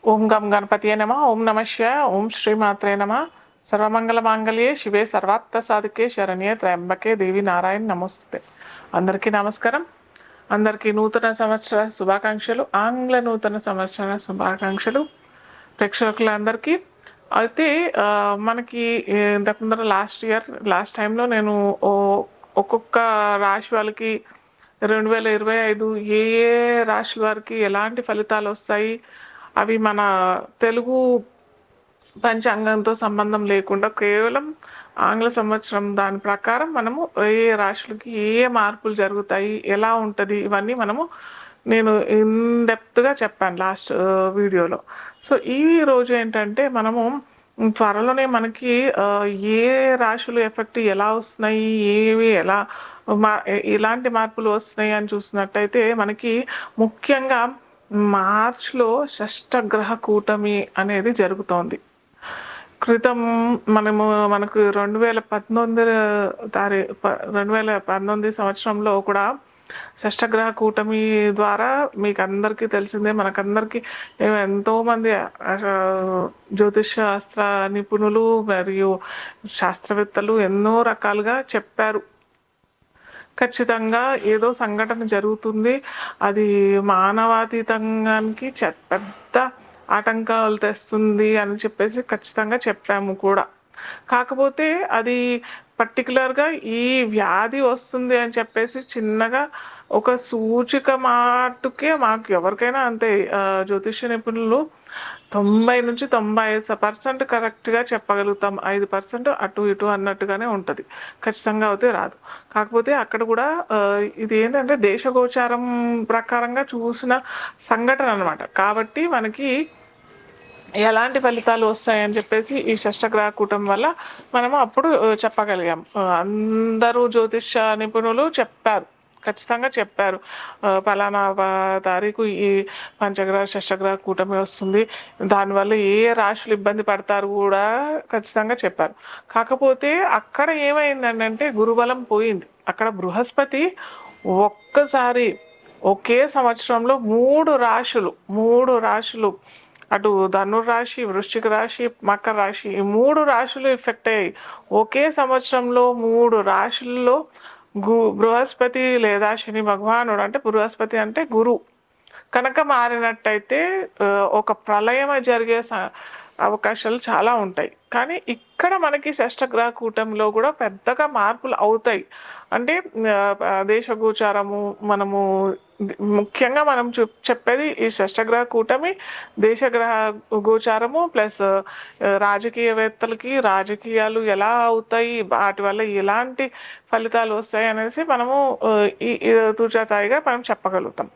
ఓం గం గణపతియే నమ. ఓం నమ శివాయ. ఓం శ్రీమాత్రే నమ. సర్వమంగళ మాంగళ్యే శివే సర్వార్థ సాధికే శరణ్యే త్రయంబకే దేవి నారాయణ నమస్తే. అందరికీ నమస్కారం. అందరికీ నూతన సంవత్సర శుభాకాంక్షలు, ఆంగ్ల నూతన సంవత్సర శుభాకాంక్షలు ప్రేక్షకులందరికీ. అయితే మనకి ఇంతకు ముందర లాస్ట్ టైంలో నేను ఒక్కొక్క రాశి వాళ్ళకి 2025 ఏ ఏ రాశుల వారికి ఎలాంటి ఫలితాలు వస్తాయి, అవి మన తెలుగు పంచాంగంతో సంబంధం లేకుండా కేవలం ఆంగ్ల సంవత్సరం దాని ప్రకారం మనము ఏ రాశులకి ఏ ఏ మార్పులు జరుగుతాయి, ఎలా ఉంటుంది, ఇవన్నీ నేను ఇన్డెప్త్గా చెప్పాను లాస్ట్ వీడియోలో. సో ఈ రోజు ఏంటంటే మనము త్వరలోనే మనకి ఏ రాశులు ఎఫెక్ట్ ఎలా వస్తున్నాయి, ఏవి ఎలా ఇలాంటి మార్పులు వస్తున్నాయి అని చూసినట్టయితే మనకి ముఖ్యంగా మార్చ్లో షష్టగ్రహ కూటమి అనేది జరుగుతోంది. క్రితం మనకు 2019 సంవత్సరంలో కూడా షష్టగ్రహ కూటమి ద్వారా మీకు అందరికీ తెలిసిందే, మనకందరికీ ఎంతోమంది జ్యోతిష్ శాస్త్ర నిపుణులు మరియు శాస్త్రవేత్తలు ఎన్నో రకాలుగా చెప్పారు. ఖచ్చితంగా ఏదో సంఘటన జరుగుతుంది, అది మానవాతీతంగానికి పెద్ద ఆటంకాలు తెస్తుంది అని చెప్పేసి ఖచ్చితంగా చెప్పాము కూడా. కాకపోతే అది పర్టికులర్గా ఈ వ్యాధి వస్తుంది అని చెప్పేసి చిన్నగా ఒక సూచిక మాటుకే మాకు ఎవరికైనా అంతే, జ్యోతిష్య నిపుణులు 90 నుంచి 95% కరెక్ట్గా చెప్పగలుగుతాం. 5% అటు ఇటు అన్నట్టుగానే ఉంటుంది, ఖచ్చితంగా అయితే రాదు. కాకపోతే అక్కడ కూడా ఇది ఏంటంటే దేశగోచారం ప్రకారంగా చూసిన సంఘటన అనమాట. కాబట్టి మనకి ఎలాంటి ఫలితాలు వస్తాయని చెప్పేసి ఈ షష్టగ్రహ కూటం వల్ల మనము అప్పుడు చెప్పగలిగాం. అందరూ జ్యోతిష నిపుణులు చెప్పారు, ఖచ్చితంగా చెప్పారు, ఫలానా తారీఖు ఈ పంచగ్రహ షష్టగ్రహ కూటమి వస్తుంది, దానివల్ల ఏ రాశులు ఇబ్బంది పడతారు కూడా ఖచ్చితంగా చెప్పారు. కాకపోతే అక్కడ ఏమైందంటే గురుబలం పోయింది. అక్కడ బృహస్పతి ఒక్కసారి ఒకే సంవత్సరంలో మూడు రాశులు అటు ధనుర్రాశి, వృశ్చిక రాశి, మకర రాశి, ఈ 3 రాశులు ఎఫెక్ట్ అయ్యాయి. ఒకే సంవత్సరంలో 3 రాశుల్లో బృహస్పతి లేదా శని భగవానుడు, అంటే బృహస్పతి అంటే గురువు కనుక మారినట్టయితే ఒక ప్రళయం జరిగే అవకాశాలు చాలా ఉంటాయి. కానీ ఇక్కడ మనకి షష్టగ్రహ కూటమిలో కూడా పెద్దగా మార్పులు అవుతాయి. అంటే దేశగోచారము మనము ముఖ్యంగా మనం చెప్పేది ఈ షష్టగ్రహ కూటమి, దేశగ్రహ గోచారము ప్లస్ రాజకీయవేత్తలకి రాజకీయాలు ఎలా అవుతాయి, వాటి వల్ల ఎలాంటి ఫలితాలు వస్తాయి అనేసి మనము ఈ తూచాతాయిగా మనం చెప్పగలుగుతాం.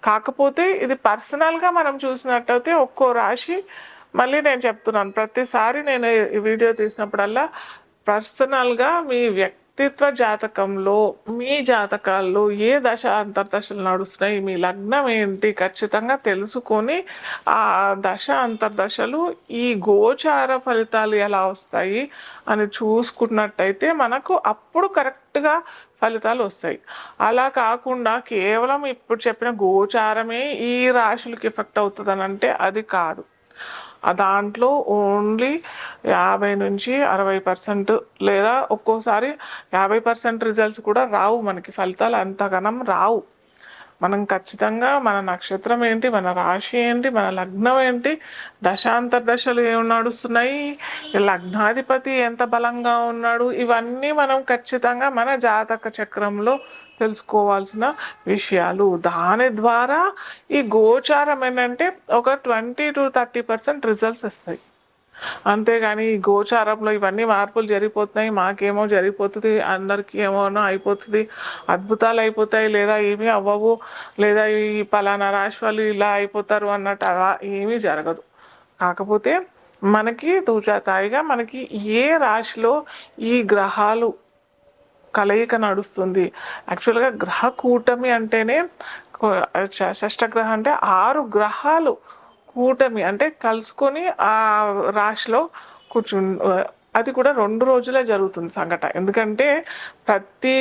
కాకపోతే ఇది పర్సనల్గా మనం చూసినట్టయితే ఒక్కో రాశి, మళ్ళీ నేను చెప్తున్నాను ప్రతిసారి నేను ఈ వీడియో తీసినప్పుడల్లా, పర్సనల్గా మీ వ్యక్తిత్వ జాతకంలో మీ జాతకాల్లో ఏ దశ అంతర్దశలు నడుస్తున్నాయి, మీ లగ్నం ఏంటి ఖచ్చితంగా తెలుసుకొని ఆ దశ అంతర్దశలు ఈ గోచార ఫలితాలు ఎలా వస్తాయి అని చూసుకున్నట్టయితే మనకు అప్పుడు కరెక్ట్గా ఫలితాలు వస్తాయి. అలా కాకుండా కేవలం ఇప్పుడు చెప్పిన గోచారమే ఈ రాశులకి ఎఫెక్ట్ అవుతుంది అంటే అది కాదు. దాంట్లో ఓన్లీ 50 నుంచి 60% లేదా ఒక్కోసారి 50% రిజల్ట్స్ కూడా రావు, మనకి ఫలితాలు అంతగనం రావు. మనం ఖచ్చితంగా మన నక్షత్రం ఏంటి, మన రాశి ఏంటి, మన లగ్నం ఏంటి, దశాంతర్దశలు ఏమి నడుస్తున్నాయి, లగ్నాధిపతి ఎంత బలంగా ఉన్నాడు, ఇవన్నీ మనం ఖచ్చితంగా మన జాతక చక్రంలో తెలుసుకోవాల్సిన విషయాలు. దాని ద్వారా ఈ గోచారం ఏంటంటే ఒక 20 to 30% రిజల్ట్స్ వస్తాయి. అంతేగాని ఈ గోచారంలో ఇవన్నీ మార్పులు జరిగిపోతున్నాయి, మాకేమో జరిగిపోతుంది, అందరికీ ఏమోనో అయిపోతుంది, అద్భుతాలు అయిపోతాయి, లేదా ఏమీ అవ్వవు, లేదా ఈ పలానా రాశి వాళ్ళు ఇలా అయిపోతారు అన్నట్టు అలా ఏమీ జరగదు. కాకపోతే మనకి తూచాతాయిగా మనకి ఏ రాశిలో ఈ గ్రహాలు కలయిక నడుస్తుంది. యాక్చువల్గా గ్రహ కూటమి అంటేనే షష్టగ్రహం అంటే 6 గ్రహాలు కూటమి అంటే కలుసుకొని ఆ రాశిలో అది కూడా 2 రోజులే జరుగుతుంది సంఘటన. ఎందుకంటే ప్రతి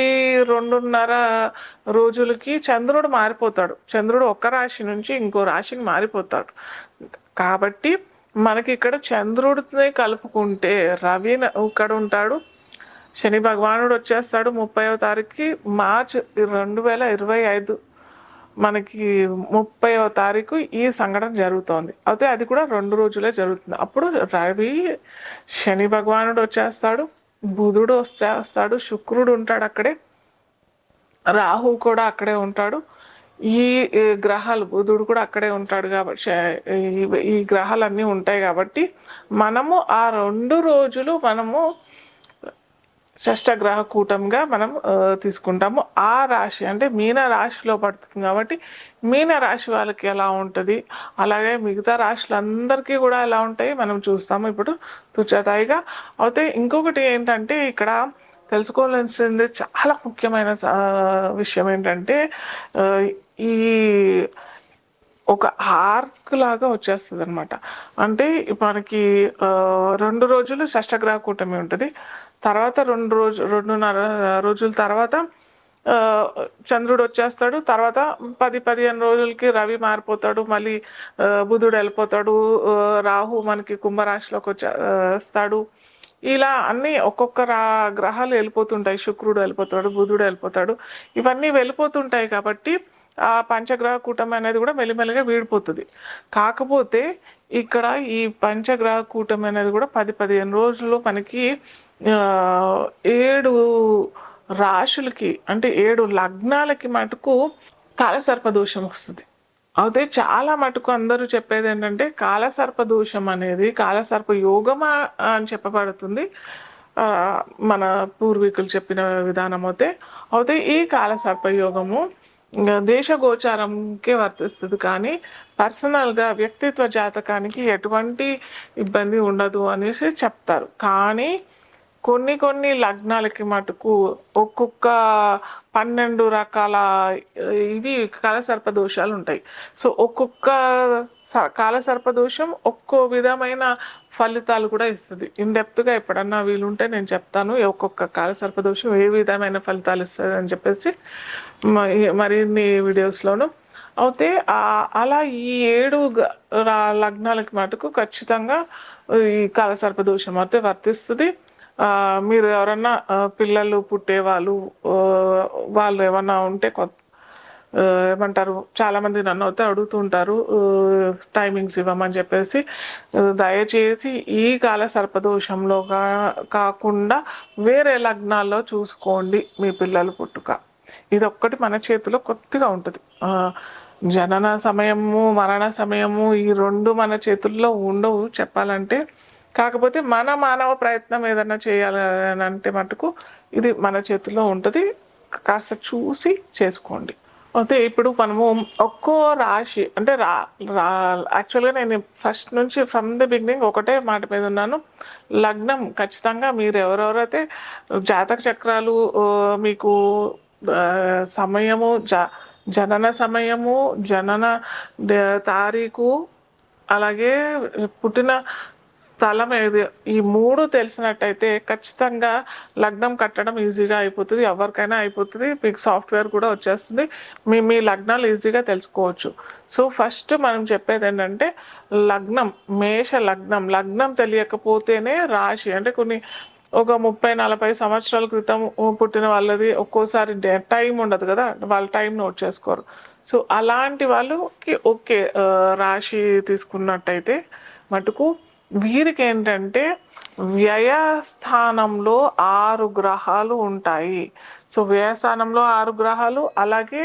2.5 రోజులకి చంద్రుడు మారిపోతాడు. చంద్రుడు ఒక రాశి నుంచి ఇంకో రాశికి మారిపోతాడు. కాబట్టి మనకి ఇక్కడ చంద్రుడిని కలుపుకుంటే రవి ఇక్కడ ఉంటాడు, శని భగవానుడు వచ్చేస్తాడు 30వ తారీఖుకి, మార్చ్ 2025 మనకి 30వ తారీఖు ఈ సంఘటన జరుగుతోంది. అయితే అది కూడా 2 రోజులే జరుగుతుంది. అప్పుడు రవి శని భగవానుడు వచ్చేస్తాడు, బుధుడు వచ్చేస్తాడు, శుక్రుడు ఉంటాడు అక్కడే, రాహు కూడా అక్కడే ఉంటాడు. ఈ గ్రహాలు బుధుడు కూడా అక్కడే ఉంటాడు కాబట్టి ఈ గ్రహాలన్నీ ఉంటాయి కాబట్టి మనము ఆ 2 రోజులు మనము షష్టగ్రహ కూటంగా మనం తీసుకుంటాము. ఆ రాశి అంటే మీన రాశిలో పడుతుంది కాబట్టి మీన రాశి వాళ్ళకి ఎలా ఉంటుంది, అలాగే మిగతా రాశులందరికీ కూడా ఎలా ఉంటాయి మనం చూస్తాము ఇప్పుడు తుచతాయిగా. అయితే ఇంకొకటి ఏంటంటే ఇక్కడ తెలుసుకోవాల్సింది చాలా ముఖ్యమైన విషయం ఏంటంటే ఈ ఒక ఆర్క్ లాగా వచ్చేస్తుంది అనమాట. అంటే మనకి 2 రోజులు షష్టగ్రహ కూటమి ఉంటుంది, తర్వాత 2.5 రోజుల తర్వాత చంద్రుడు వచ్చేస్తాడు, తర్వాత 10-15 రోజులకి రవి మారిపోతాడు, మళ్ళీ బుధుడు వెళ్ళిపోతాడు, రాహు మనకి కుంభరాశిలోకి వచ్చేస్తాడు. ఇలా అన్ని ఒక్కొక్క గ్రహాలు వెళ్ళిపోతుంటాయి, శుక్రుడు వెళ్ళిపోతాడు, బుధుడు వెళ్ళిపోతాడు, ఇవన్నీ వెళ్ళిపోతుంటాయి కాబట్టి ఆ పంచగ్రహ కూటమి అనేది కూడా మెల్లిమెల్లిగా వీడిపోతుంది. కాకపోతే ఇక్కడ ఈ పంచగ్రహ కూటమి అనేది కూడా 10-15 రోజుల్లో మనకి 7 రాశులకి అంటే 7 లగ్నాలకి మటుకు కాలసర్ప దోషం వస్తుంది. అయితే చాలా మటుకు అందరూ చెప్పేది ఏంటంటే కాలసర్ప దోషం అనేది కాలసర్ప యోగమా అని చెప్పబడుతుంది, మన పూర్వీకులు చెప్పిన విధానం అయితే ఈ కాలసర్ప యోగము దేశ గోచారంకే వర్తిస్తుంది, కానీ పర్సనల్గా వ్యక్తిత్వ జాతకానికి ఎటువంటి ఇబ్బంది ఉండదు అనేసి చెప్తారు. కానీ కొన్ని లగ్నాలకి మటుకు ఒక్కొక్క 12 రకాల ఇవి కాలసర్ప దోషాలు ఉంటాయి. సో ఒక్కొక్క కాలసర్ప దోషం ఒక్కో విధమైన ఫలితాలు కూడా ఇస్తుంది. ఇన్డెప్త్గా ఎప్పుడన్నా వీలుంటే నేను చెప్తాను ఒక్కొక్క కాలసర్ప దోషం ఏ విధమైన ఫలితాలు ఇస్తుంది అని చెప్పేసి మరిన్ని వీడియోస్లోను. అయితే అలా ఈ 7 లగ్నాలకి మటుకు ఖచ్చితంగా ఈ కాలసర్ప దోషం అయితే వర్తిస్తుంది. మీరు ఎవరన్నా పిల్లలు పుట్టేవాళ్ళు వాళ్ళు ఏమన్నా ఉంటే ఏమంటారు, చాలామంది నన్ను అయితే అడుగుతుంటారు టైమింగ్స్ ఇవ్వమని చెప్పేసి. దయచేసి ఈ కాల సర్పదోషంలో కాకుండా వేరే లగ్నాల్లో చూసుకోండి మీ పిల్లలు పుట్టుక. ఇది ఒక్కటి మన చేతిలో కొద్దిగా ఉంటుంది. జనన సమయము మరణ సమయము ఈ 2 మన చేతుల్లో ఉండవు చెప్పాలంటే. కాకపోతే మన మానవ ప్రయత్నం ఏదన్నా చేయాలి అని అంటే మటుకు ఇది మన చేతిలో ఉంటుంది, కాస్త చూసి చేసుకోండి. అయితే ఇప్పుడు మనము ఒక్కో రాశి అంటే యాక్చువల్గా నేను ఫస్ట్ నుంచి ఫ్రమ్ ది బిగినింగ్ ఒకటే మాట మీద ఉన్నాను, లగ్నం ఖచ్చితంగా మీరు ఎవరెవరైతే జాతక చక్రాలు మీకు సమయము జనన సమయము జనన తారీఖు అలాగే పుట్టిన స్థలం ఏది ఈ 3 తెలిసినట్టయితే ఖచ్చితంగా లగ్నం కట్టడం ఈజీగా అయిపోతుంది, ఎవరికైనా అయిపోతుంది. మీకు సాఫ్ట్వేర్ కూడా వచ్చేస్తుంది, మీ లగ్నాలు ఈజీగా తెలుసుకోవచ్చు. సో ఫస్ట్ మనం చెప్పేది ఏంటంటే లగ్నం, మేష లగ్నం తెలియకపోతేనే రాశి అంటే కొన్ని ఒక 30-40 సంవత్సరాల క్రితం పుట్టిన వాళ్ళది ఒక్కోసారి టైం ఉండదు కదా, వాళ్ళ టైం నోట్ చేసుకోరు. సో అలాంటి వాళ్ళకి ఓకే రాశి తీసుకున్నట్టయితే మటుకు వీరికి ఏంటంటే వ్యయస్థానంలో 6 గ్రహాలు ఉంటాయి. సో వ్యయస్థానంలో 6 గ్రహాలు, అలాగే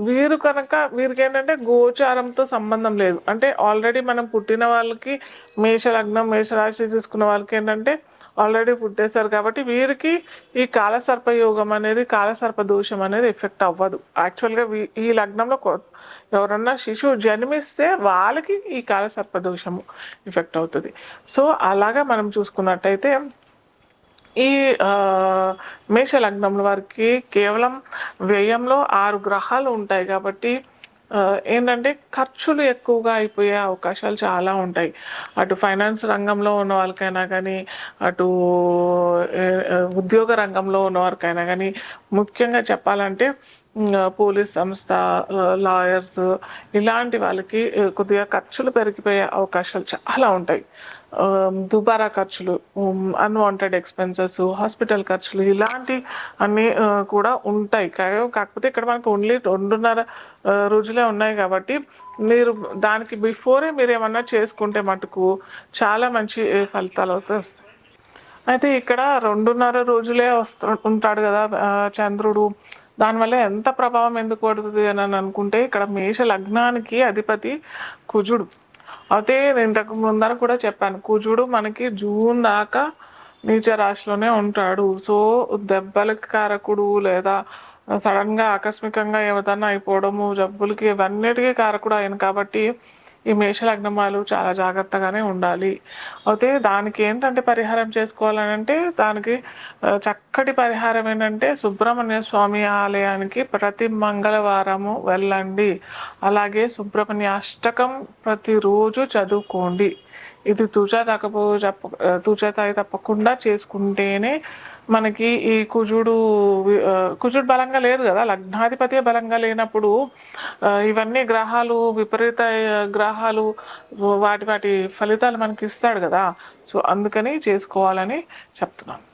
వీరికి ఏంటంటే గోచారంతో సంబంధం లేదు. అంటే ఆల్రెడీ మనం పుట్టిన వాళ్ళకి మేషరాశి తీసుకున్న వాళ్ళకి ఏంటంటే ఆల్రెడీ పుట్టేశారు కాబట్టి వీరికి ఈ కాలసర్ప యోగం అనేది కాలసర్ప దోషం అనేది ఎఫెక్ట్ అవ్వదు. యాక్చువల్గా ఈ లగ్నంలో ఎవరన్నా శిశువు జన్మిస్తే వాళ్ళకి ఈ కాలసర్ప దోషము ఎఫెక్ట్ అవుతుంది. సో అలాగా మనం చూసుకున్నట్టయితే ఈ మేష లగ్నంలో వారికి కేవలం వ్యయంలో 6 గ్రహాలు ఉంటాయి కాబట్టి ఏంటంటే ఖర్చులు ఎక్కువగా అయిపోయే అవకాశాలు చాలా ఉంటాయి. అటు ఫైనాన్స్ రంగంలో ఉన్న వాళ్ళకైనా కానీ, అటు ఉద్యోగ రంగంలో ఉన్న వారికైనా కానీ, ముఖ్యంగా చెప్పాలంటే పోలీస్ సంస్థ, లాయర్స్ ఇలాంటి వాళ్ళకి కొద్దిగా ఖర్చులు పెరిగిపోయే అవకాశాలు చాలా ఉంటాయి. దుబారా ఖర్చులు, అన్‌వాంటెడ్ ఎక్స్‌పెన్సెస్, హాస్పిటల్ ఖర్చులు ఇలాంటి అన్నీ కూడా ఉంటాయి. కాకపోతే ఇక్కడ మనకు ఓన్లీ 2.5 రోజులే ఉన్నాయి కాబట్టి మీరు దానికి బిఫోరే మీరేమన్నా చేసుకుంటే మటుకు చాలా మంచి ఫలితాలైతే వస్తాయి. అయితే ఇక్కడ 2.5 రోజులే ఉంటాడు గదా! చంద్రుడు. దానివల్ల ఎంత ప్రభావం ఎందుకు పడుతది అని అనుకుంటే, ఇక్కడ మేష లగ్నానికి అధిపతి కుజుడు. అయితే నేను ఇంతకు ముందర కూడా చెప్పాను. కుజుడు మనకి జూన్ దాకా నీచ రాశిలోనే ఉంటాడు. సో, దెబ్బలకి కారకుడు లేదా సడన్‌గా ఆకస్మికంగా ఏదన్నా అయిపోవడము, జబ్బులకి ఇవన్నిటికి కారకుడు ఆయన కాబట్టి ఈ మేషలగ్నం వాళ్ళు చాలా జాగ్రత్తగానే ఉండాలి. అయితే దానికి ఏంటంటే పరిహారం చేసుకోవాలనంటే దానికి చక్కటి పరిహారం ఏంటంటే సుబ్రహ్మణ్య స్వామి ఆలయానికి ప్రతి మంగళవారము వెళ్ళండి. అలాగే సుబ్రహ్మణ్య అష్టకం ప్రతిరోజు చదువుకోండి. ఇది తూచా తప్పకుండా చేసుకుంటేనే మనకి ఈ కుజుడు బలంగా లేదు గదా! లగ్నాధిపతే బలంగా లేనప్పుడు ఇవన్నీ గ్రహాలు విపరీత గ్రహాలు వాటి వాటి ఫలితాలు మనకిస్తాడు గదా! సో, అందుకని చేసుకోవాలని చెప్తున్నాను.